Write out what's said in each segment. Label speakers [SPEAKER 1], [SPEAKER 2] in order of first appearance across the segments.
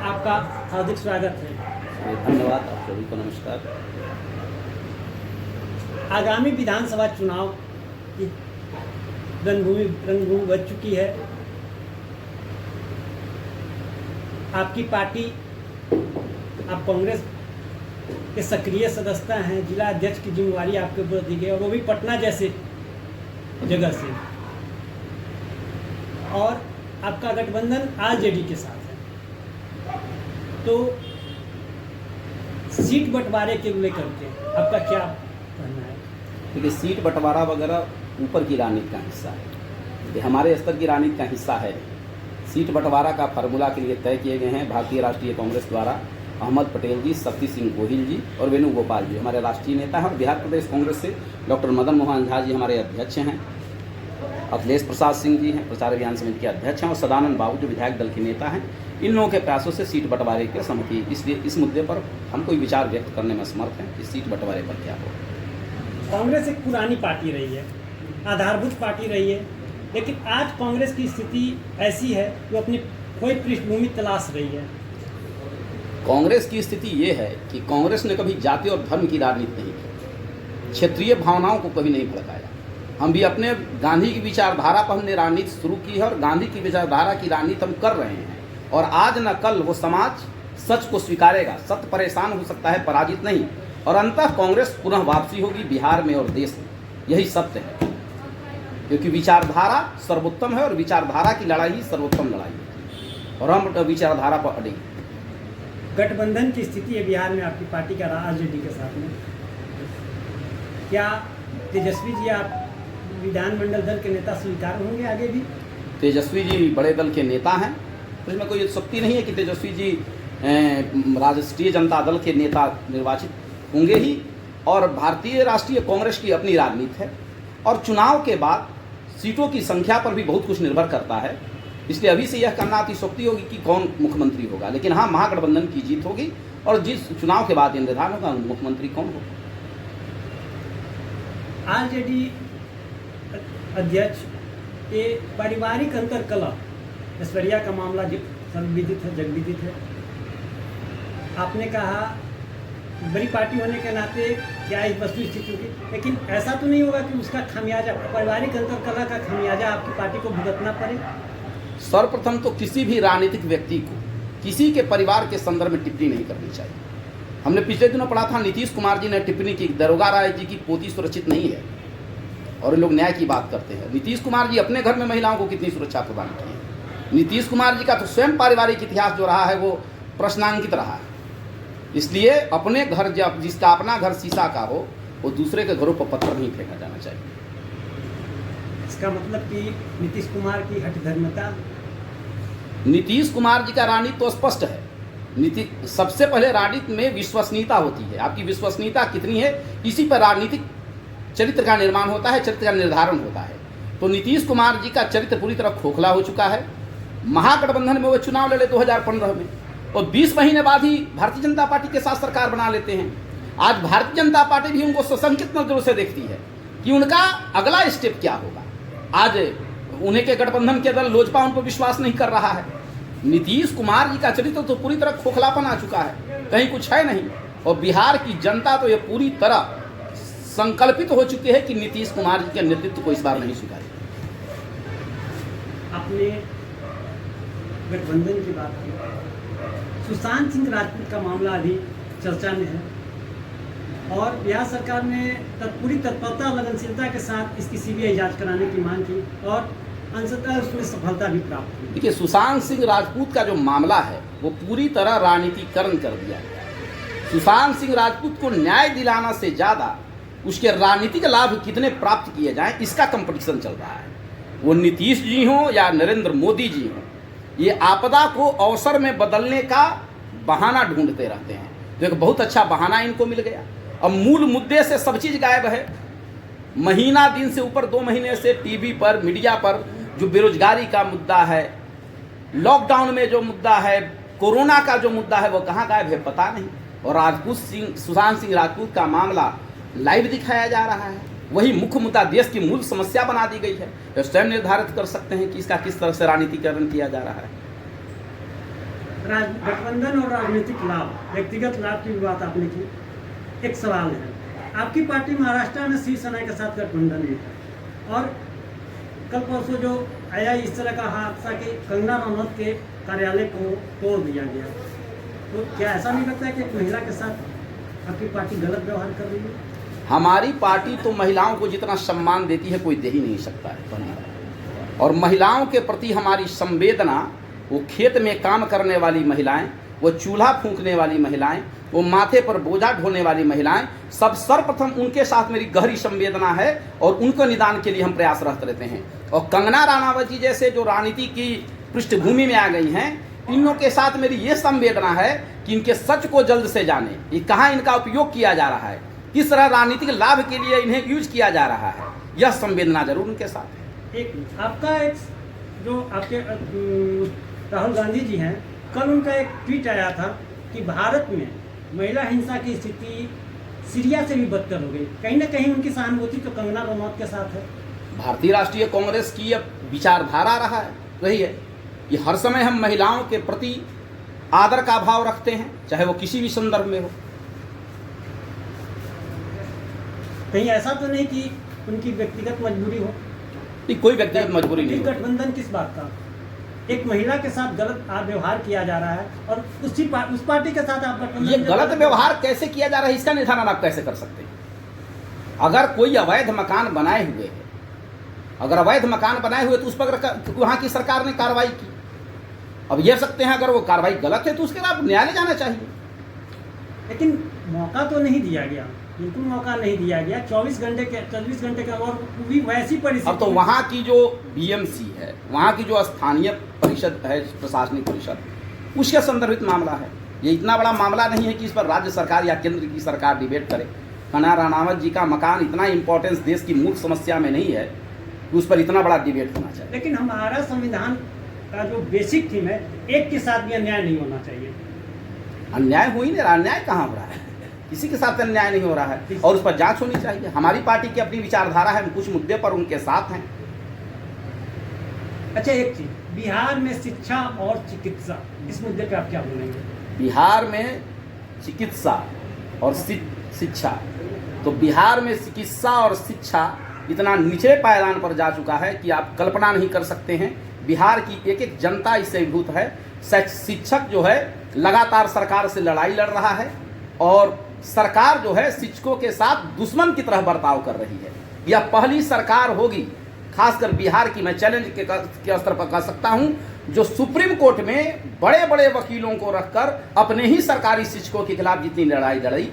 [SPEAKER 1] आपका हार्दिक स्वागत है।
[SPEAKER 2] धन्यवाद, आप सभी को नमस्कार।
[SPEAKER 1] आगामी विधानसभा चुनाव की रणभूमि बच चुकी है। आपकी पार्टी, आप कांग्रेस के सक्रिय सदस्य हैं, जिला अध्यक्ष की जिम्मेवारी आपके ऊपर दी गई और वो भी पटना जैसे जगह से, और आपका गठबंधन आरजेडी के साथ है। तो सीट बंटवारे के लेकर के आपका क्या कहना है?
[SPEAKER 2] देखिए, सीट बंटवारा वगैरह ऊपर की राजनीति का हिस्सा है, ये हमारे स्तर की राजनीति का हिस्सा है। सीट बंटवारा का फार्मूला के लिए तय किए गए हैं भारतीय राष्ट्रीय कांग्रेस द्वारा। अहमद पटेल जी, शक्ति सिंह गोहिल जी और वेणुगोपाल जी हमारे राष्ट्रीय नेता हैं, और बिहार प्रदेश कांग्रेस से डॉक्टर मदन मोहन झा जी हमारे अध्यक्ष हैं, अखिलेश प्रसाद सिंह जी हैं प्रचार अभियान समिति के अध्यक्ष हैं, और सदानंद बाबू जो विधायक दल के नेता हैं। इन लोगों के प्रयासों से सीट बंटवारे की सहमति, इसलिए इस मुद्दे पर हम कोई विचार व्यक्त करने में असमर्थ हैं कि सीट बंटवारे पर क्या हो।
[SPEAKER 1] कांग्रेस एक पुरानी पार्टी रही है, आधारभूत पार्टी रही है, लेकिन आज कांग्रेस की स्थिति ऐसी है कि वो अपनी कोई पृष्ठभूमि तलाश रही है।
[SPEAKER 2] कांग्रेस की स्थिति ये है कि कांग्रेस ने कभी जाति और धर्म की राजनीति नहीं की, क्षेत्रीय भावनाओं को कभी नहीं भड़काया। हम भी अपने गांधी की विचारधारा पर हमने राजनीति शुरू की है, और गांधी की विचारधारा की राजनीति हम कर रहे हैं। और आज न कल वो समाज सच को स्वीकारेगा। सत्य परेशान हो सकता है, पराजित नहीं, और अंततः कांग्रेस पुनः वापसी होगी बिहार में और देश में। यही सत्य है, क्योंकि विचारधारा सर्वोत्तम है और विचारधारा की लड़ाई ही सर्वोत्तम लड़ाई है, और हम विचारधारा पर अड़े।
[SPEAKER 1] गठबंधन की स्थिति है बिहार में आपकी पार्टी का आरजेडी के साथ में, क्या तेजस्वी जी आप विधानमंडल दल के नेता स्वीकार होंगे आगे भी?
[SPEAKER 2] तेजस्वी जी बड़े दल के नेता हैं, तो इसमें कोई शक्ति नहीं है कि तेजस्वी जी राष्ट्रीय जनता दल के नेता निर्वाचित होंगे ही। और भारतीय राष्ट्रीय कांग्रेस की अपनी राजनीति है, और चुनाव के बाद सीटों की संख्या पर भी बहुत कुछ निर्भर करता है। इसलिए अभी से यह कहना अतिशयोक्ति होगी कि कौन मुख्यमंत्री होगा, लेकिन हाँ, महागठबंधन की जीत होगी, और जिस चुनाव के बाद यह निर्धारण होगा मुख्यमंत्री कौन होगा।
[SPEAKER 1] आरजेडी अध्यक्ष ये पारिवारिक अंतरकलह, ऐश्वर्या का मामला सर्वविदित है, जगविदित है। आपने कहा बड़ी पार्टी होने के नाते क्या इस वस्तु स्थिति होगी, लेकिन ऐसा तो नहीं होगा कि उसका खामियाजा, पारिवारिक अंतरकलह का खामियाजा आपकी पार्टी को भुगतना पड़े?
[SPEAKER 2] सर्वप्रथम तो किसी भी राजनीतिक व्यक्ति को किसी के परिवार के संदर्भ में टिप्पणी नहीं करनी चाहिए। हमने पिछले दिनों पढ़ा था, नीतीश कुमार जी ने टिप्पणी की, दरोगा राय जी की पोती सुरक्षित नहीं है, और लोग न्याय की बात करते हैं। नीतीश कुमार जी अपने घर में महिलाओं को कितनी सुरक्षा प्रदान की है। नीतीश कुमार जी का तो स्वयं पारिवारिक इतिहास जो रहा है वो प्रश्नांकित रहा है। इसलिए अपने घर, जब जिसका अपना घर शीशा का हो, वो दूसरे के घरों पर पत्थर नहीं फेंका जाना चाहिए।
[SPEAKER 1] इसका मतलब कि नीतीश कुमार की हठधर्मिता,
[SPEAKER 2] नीतीश कुमार जी का राजनीति तो स्पष्ट है। सबसे पहले राजनीति में विश्वसनीयता होती है। आपकी विश्वसनीयता कितनी है, इसी पर राजनीतिक चरित्र का निर्माण होता है, चरित्र का निर्धारण होता है। तो नीतीश कुमार जी का चरित्र पूरी तरह खोखला हो चुका है। महागठबंधन में वो चुनाव लड़े 2015 में, और 20 महीने बाद ही भारतीय जनता पार्टी के साथ सरकार बना लेते हैं। आज भारतीय जनता पार्टी भी उनको सशंकित नजरों से देखती है कि उनका अगला स्टेप क्या होगा। आज उन्हें के गठबंधन के दल लोजपा उन पर विश्वास नहीं कर रहा है। नीतीश कुमार जी का चरित्र तो पूरी तरह खोखलापन आ चुका है, कहीं कुछ है नहीं। और बिहार की जनता तो ये पूरी तरह संकल्पित हो चुकी है कि नीतीश कुमार जी के नेतृत्व को इस बार नहीं स्वीकारेगी।
[SPEAKER 1] आपने गठबंधन की बात की, सुशांत सिंह राजपूत का मामला अभी चर्चा में है, और बिहार सरकार ने पूरी तत्परता और लगनशीलता के साथ इसकी सीबीआई जांच कराने की मांग की, और अंततः उसमें सफलता भी प्राप्त हुई।
[SPEAKER 2] देखिए, सुशांत सिंह राजपूत का जो मामला है वो पूरी तरह राजनीतिकरण कर दिया गया। सुशांत सिंह राजपूत को न्याय दिलाना से ज़्यादा उसके राजनीतिक लाभ कितने प्राप्त किए जाएं, इसका कंपटीशन चल रहा है। वो नीतीश जी हों या नरेंद्र मोदी जी हों, ये आपदा को अवसर में बदलने का बहाना ढूंढते रहते हैं। तो एक बहुत अच्छा बहाना इनको मिल गया। अब मूल मुद्दे से सब चीज़ गायब है। महीना दिन से ऊपर 2 महीने से टीवी पर, मीडिया पर जो बेरोजगारी का मुद्दा है, लॉकडाउन में जो मुद्दा है, कोरोना का जो मुद्दा है, वो कहाँ गायब है पता नहीं। और सुशांत सिंह राजपूत का मामला लाइव दिखाया जा रहा है। वही मुख्य मुद्दा, देश की मूल समस्या बना दी गई है। तो स्वयं निर्धारित कर सकते हैं कि इसका किस तरह से राजनीतिकरण किया जा रहा है।
[SPEAKER 1] गठबंधन और राजनीतिक लाभ, व्यक्तिगत लाभ की भी बात आपने की। एक सवाल है, आपकी पार्टी महाराष्ट्र में शिवसेना के साथ गठबंधन में था और कल परसों जो आया इस तरह का हादसा कि कंगना रनौत के कार्यालय को तोड़ दिया गया, तो क्या ऐसा नहीं लगता है कि एक महिला के साथ आपकी पार्टी गलत व्यवहार कर रही है?
[SPEAKER 2] हमारी पार्टी तो महिलाओं को जितना सम्मान देती है कोई दे ही नहीं सकता है। और महिलाओं के प्रति हमारी संवेदना, वो खेत में काम करने वाली महिलाएं, वो चूल्हा फूंकने वाली महिलाएं, वो माथे पर बोझा ढोने वाली महिलाएं, सब सर्वप्रथम उनके साथ मेरी गहरी संवेदना है और उनको निदान के लिए हम प्रयासरत रहते हैं। और कंगना रनावत जी जैसे जो राजनीति की पृष्ठभूमि में आ गई हैं, इनों के साथ मेरी ये संवेदना है कि इनके सच को जल्द से जाने, ये कहाँ इनका उपयोग किया जा रहा है, किस तरह राजनीतिक लाभ के लिए इन्हें यूज किया जा रहा है, यह संवेदना जरूर उनके साथ है।
[SPEAKER 1] एक जो आपके राहुल गांधी जी हैं, कल उनका एक ट्वीट आया था कि भारत में महिला हिंसा की स्थिति सीरिया से भी बदतर हो गई। कहीं ना कहीं उनकी सहानुभूति तो कंगना रनौत के साथ है।
[SPEAKER 2] भारतीय राष्ट्रीय कांग्रेस की यह विचारधारा रही है कि हर समय हम महिलाओं के प्रति आदर का भाव रखते हैं, चाहे वो किसी भी संदर्भ में हो।
[SPEAKER 1] कहीं ऐसा तो नहीं कि उनकी व्यक्तिगत मजबूरी हो?
[SPEAKER 2] कोई व्यक्तिगत मजबूरी नहीं।
[SPEAKER 1] गठबंधन किस बात का? एक महिला के साथ गलत व्यवहार किया जा रहा है और उस पार्टी के साथ आप गठबंधन।
[SPEAKER 2] ये गलत व्यवहार कैसे किया जा रहा है इसका निर्धारण आप कैसे कर सकते हैं? अगर कोई अवैध मकान बनाए हुए है, अगर अवैध मकान बनाए हुए तो उस पर वहां की सरकार ने कार्रवाई की। अब ये सकते हैं अगर वो कार्रवाई गलत है तो उसके खिलाफ न्यायालय जाना चाहिए।
[SPEAKER 1] लेकिन मौका तो नहीं दिया गया, बिल्कुल मौका नहीं दिया गया। 24 घंटे के और भी वैसी परिस्थिति।
[SPEAKER 2] अब तो वहाँ की जो बीएमसी है, वहाँ की जो स्थानीय परिषद है, प्रशासनिक परिषद, उसके संदर्भित मामला है। ये इतना बड़ा मामला नहीं है कि इस पर राज्य सरकार या केंद्र की सरकार डिबेट करे। कंगना रनावत जी का मकान इतना इंपॉर्टेंस देश की मूल समस्या में नहीं है कि उस पर इतना बड़ा डिबेट होना चाहिए।
[SPEAKER 1] लेकिन हमारा संविधान का जो बेसिक थीम है, एक के साथ भी अन्याय नहीं होना चाहिए।
[SPEAKER 2] अन्याय हो ही नहीं रहा, अन्याय कहाँ हो रहा है? किसी के साथ अन्याय नहीं हो रहा है और उस पर जांच होनी चाहिए। हमारी पार्टी की अपनी विचारधारा है, हम कुछ मुद्दे पर उनके साथ हैं।
[SPEAKER 1] अच्छा, एक चीज, बिहार में शिक्षा और चिकित्सा, इस मुद्दे पे आप क्या बोलेंगे?
[SPEAKER 2] बिहार में चिकित्सा और शिक्षा, तो बिहार में चिकित्सा और शिक्षा इतना निचले पायदान पर जा चुका है कि आप कल्पना नहीं कर सकते हैं। बिहार की एक एक जनता इससे अभिभूत है। शिक्षक जो है लगातार सरकार से लड़ाई लड़ रहा है और सरकार जो है शिक्षकों के साथ दुश्मन की तरह बर्ताव कर रही है। यह पहली सरकार होगी, खासकर बिहार की, मैं चैलेंज के स्तर पर कह सकता हूं, जो सुप्रीम कोर्ट में बड़े बड़े वकीलों को रखकर अपने ही सरकारी शिक्षकों के खिलाफ जितनी लड़ाई लड़ी,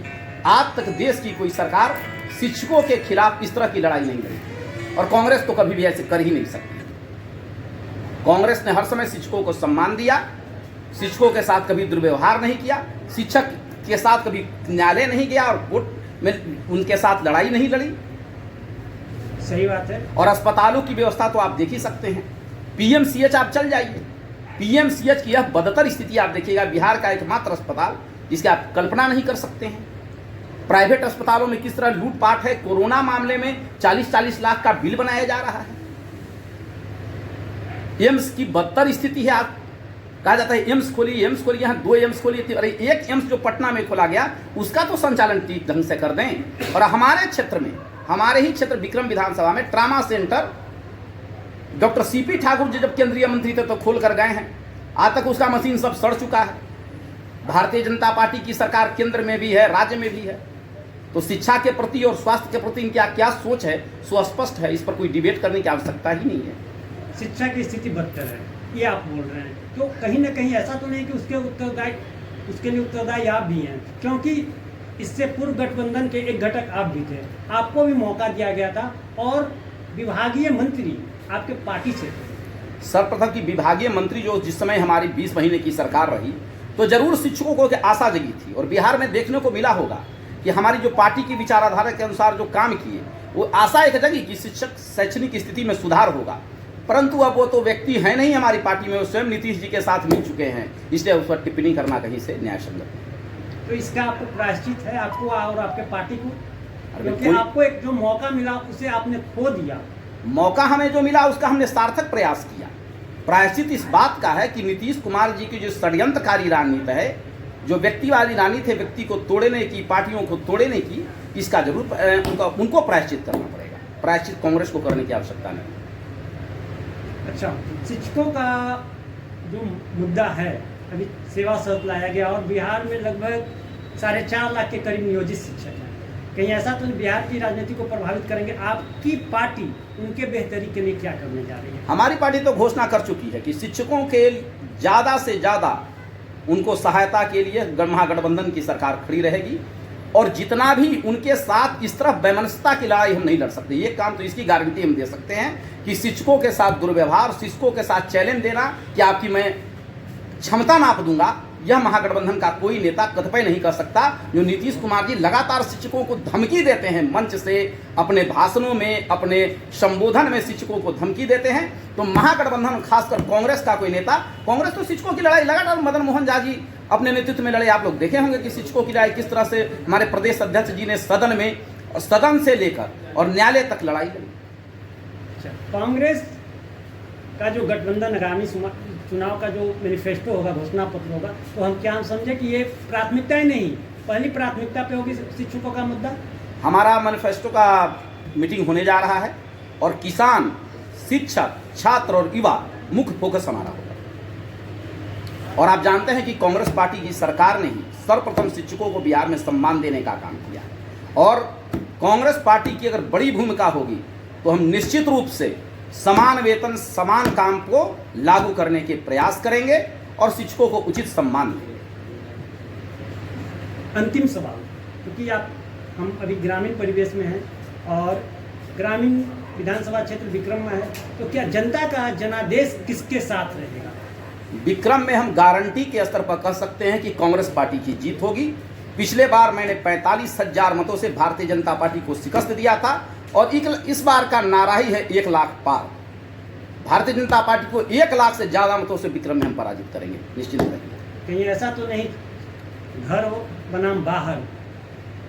[SPEAKER 2] आज तक देश की कोई सरकार शिक्षकों के खिलाफ इस तरह की लड़ाई नहीं लड़ी। और कांग्रेस तो कभी भी ऐसे कर ही नहीं सकती। कांग्रेस ने हर समय शिक्षकों को सम्मान दिया, शिक्षकों के साथ कभी दुर्व्यवहार नहीं किया, शिक्षक के साथ कभी न्यायालय नहीं गया और कोर्ट में उनके साथ लड़ाई नहीं लड़ी।
[SPEAKER 1] सही बात है।
[SPEAKER 2] और अस्पतालों की व्यवस्था तो आप देख ही सकते हैं। पीएमसीएच आप चल जाइए, पीएमसीएच की यह बदतर स्थिति आप देखिएगा। बिहार का एकमात्र अस्पताल जिसकी आप कल्पना नहीं कर सकते हैं। प्राइवेट अस्पतालों में किस तरह लूटपाट है। कोरोना मामले में 40-40 लाख का बिल बनाया जा रहा है। एम्स की बदतर स्थिति है। आप कहा जाता है एम्स खोलिए, यहाँ 2 एम्स खोलिए, अरे एक एम्स जो पटना में खोला गया उसका तो संचालन ठीक ढंग से कर दें। और हमारे क्षेत्र में, हमारे ही क्षेत्र विक्रम विधानसभा में trauma centre doctor CP Thakur ji जब केंद्रीय मंत्री थे तो खोल कर गए हैं, आज तक उसका मशीन सब सड़ चुका है। भारतीय जनता पार्टी की सरकार केंद्र में भी है, राज्य में भी है। तो शिक्षा के प्रति और स्वास्थ्य के प्रति इनकी क्या सोच है सो स्पष्ट है, इस पर कोई डिबेट करने की आवश्यकता ही नहीं है।
[SPEAKER 1] शिक्षा की स्थिति बदतर है ये आप बोल रहे हैं, तो कहीं ना कहीं ऐसा तो नहीं कि उसके लिए उत्तरदायी आप भी हैं, क्योंकि इससे पूर्व गठबंधन के एक घटक आप भी थे, आपको भी मौका दिया गया था और विभागीय मंत्री आपके पार्टी से थे।
[SPEAKER 2] सर्वप्रथम की विभागीय मंत्री जो जिस समय हमारी 20 महीने की सरकार रही तो जरूर शिक्षकों को आशा जगी थी और बिहार में देखने को मिला होगा कि हमारी जो पार्टी की विचारधारा के अनुसार जो काम किए वो आशा एक जगी कि शिक्षक शैक्षणिक स्थिति में सुधार होगा। परंतु अब वो तो व्यक्ति है नहीं हमारी पार्टी में, वो स्वयं नीतीश जी के साथ मिल चुके हैं, इसलिए उस पर टिप्पणी करना कहीं से न्याय संगत है।
[SPEAKER 1] तो इसका आपको प्रायश्चित है, आपको और आपके पार्टी को, क्योंकि आपको एक जो मौका मिला उसे आपने खो दिया।
[SPEAKER 2] मौका हमें जो मिला उसका हमने सार्थक प्रयास किया। प्रायश्चित इस बात का है कि नीतीश कुमार जी की जो षड्यंत्रकारी रणनीति है, जो व्यक्तिवादी रणनीति है, व्यक्ति को तोड़ने की, पार्टियों को तोड़ने की, इसका जरूर उनको प्रायश्चित करना पड़ेगा। प्रायश्चित कांग्रेस को करने की आवश्यकता नहीं।
[SPEAKER 1] अच्छा, शिक्षकों का जो मुद्दा है, अभी सेवा शर्त लाया गया और बिहार में लगभग 4.5 लाख के करीब नियोजित शिक्षक हैं। कहीं ऐसा तो बिहार की राजनीति को प्रभावित करेंगे? आपकी पार्टी उनके बेहतरी के लिए क्या करने जा रही है?
[SPEAKER 2] हमारी पार्टी तो घोषणा कर चुकी है कि शिक्षकों के ज़्यादा से ज़्यादा उनको सहायता के लिए महागठबंधन की सरकार खड़ी रहेगी, और जितना भी उनके साथ इस तरफ वैमनस्यता की लड़ाई हम नहीं लड़ सकते। ये काम तो इसकी गारंटी हम दे सकते हैं कि शिक्षकों के साथ दुर्व्यवहार, शिक्षकों के साथ चैलेंज देना कि आपकी मैं क्षमता नाप दूंगा, यह महागठबंधन का कोई नेता कतई नहीं कर सकता। जो नीतीश कुमार जी लगातार शिक्षकों को धमकी देते हैं, मंच से अपने भाषणों में, अपने संबोधन में शिक्षकों को धमकी देते हैं, तो महागठबंधन खासकर कांग्रेस का कोई नेता, कांग्रेस तो शिक्षकों की लड़ाई लगातार मदन मोहन झा जी अपने नेतृत्व में लड़े। आप लोग देखे होंगे कि शिक्षकों की लड़ाई किस तरह से हमारे प्रदेश अध्यक्ष जी ने सदन से लेकर और न्यायालय तक लड़ाई लड़ी।
[SPEAKER 1] अच्छा, कांग्रेस का जो गठबंधन आगामी चुनाव का जो मैनिफेस्टो होगा, घोषणा पत्र होगा, तो हम क्या समझे कि ये प्राथमिकता ही नहीं, पहली प्राथमिकता पे होगी शिक्षकों का मुद्दा?
[SPEAKER 2] हमारा मैनिफेस्टो का मीटिंग होने जा रहा है और किसान, शिक्षक, छात्र और युवा मुख्य फोकस हमारा होगा। और आप जानते हैं कि कांग्रेस पार्टी की सरकार ने ही सर्वप्रथम शिक्षकों को बिहार में सम्मान देने का काम किया है, और कांग्रेस पार्टी की अगर बड़ी भूमिका होगी तो हम निश्चित रूप से समान वेतन, समान काम को लागू करने के प्रयास करेंगे और शिक्षकों को उचित सम्मान देंगे।
[SPEAKER 1] अंतिम सवाल, क्योंकि हम अभी ग्रामीण परिवेश में हैं और ग्रामीण विधानसभा क्षेत्र विक्रम में है, तो क्या जनता का जनादेश किसके साथ रहेगा?
[SPEAKER 2] विक्रम में हम गारंटी के स्तर पर कह सकते हैं कि कांग्रेस पार्टी की जीत होगी। पिछले बार मैंने 45,000 मतों से भारतीय जनता पार्टी को शिकस्त दिया था, और इस बार का नारा ही है 1 लाख पार। भारतीय जनता पार्टी को 1 लाख से ज़्यादा मतों से विक्रम में हम पराजित करेंगे, निश्चित रहिए।
[SPEAKER 1] कहीं ऐसा तो नहीं घर हो बनाम बाहर,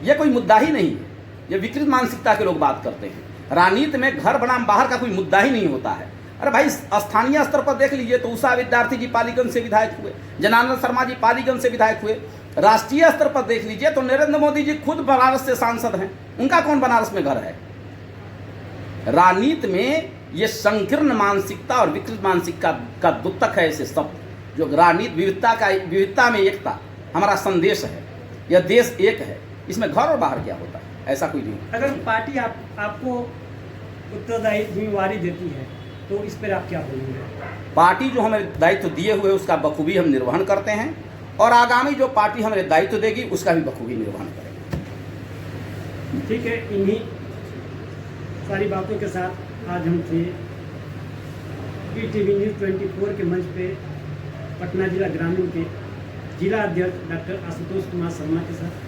[SPEAKER 2] यह कोई मुद्दा ही नहीं है। ये विकृत मानसिकता के लोग बात करते हैं। राजनीति में घर बनाम बाहर का कोई मुद्दा ही नहीं होता है। अरे भाई, स्थानीय स्तर पर देख लीजिए तो उषा विद्यार्थी जी पालीगंज से विधायक हुए, जनार्दन शर्मा जी पालीगंज से विधायक हुए। राष्ट्रीय स्तर पर देख लीजिए तो नरेंद्र मोदी जी खुद बनारस से सांसद हैं, उनका कौन बनारस में घर है? राजनीति में ये संकीर्ण मानसिकता और विकृत मानसिकता का द्योतक है ऐसे शब्द। जो राजनीति विविधता में एकता हमारा संदेश है, यह देश एक है, इसमें घर और बाहर क्या होता है? ऐसा कोई नहीं।
[SPEAKER 1] अगर पार्टी आपको उत्तरदायी जिम्मेवारी देती है तो इस पर आप क्या बोलेंगे?
[SPEAKER 2] पार्टी जो हमें दायित्व दिए हुए उसका बखूबी हम निर्वहन करते हैं, और आगामी जो पार्टी हमें दायित्व देगी उसका भी बखूबी निर्वहन करेंगे।
[SPEAKER 1] ठीक है, इन्हीं सारी बातों के साथ आज हम थे PTV News 24 के मंच पे पटना जिला ग्रामीण के जिला अध्यक्ष डॉक्टर आशुतोष कुमार शर्मा के साथ।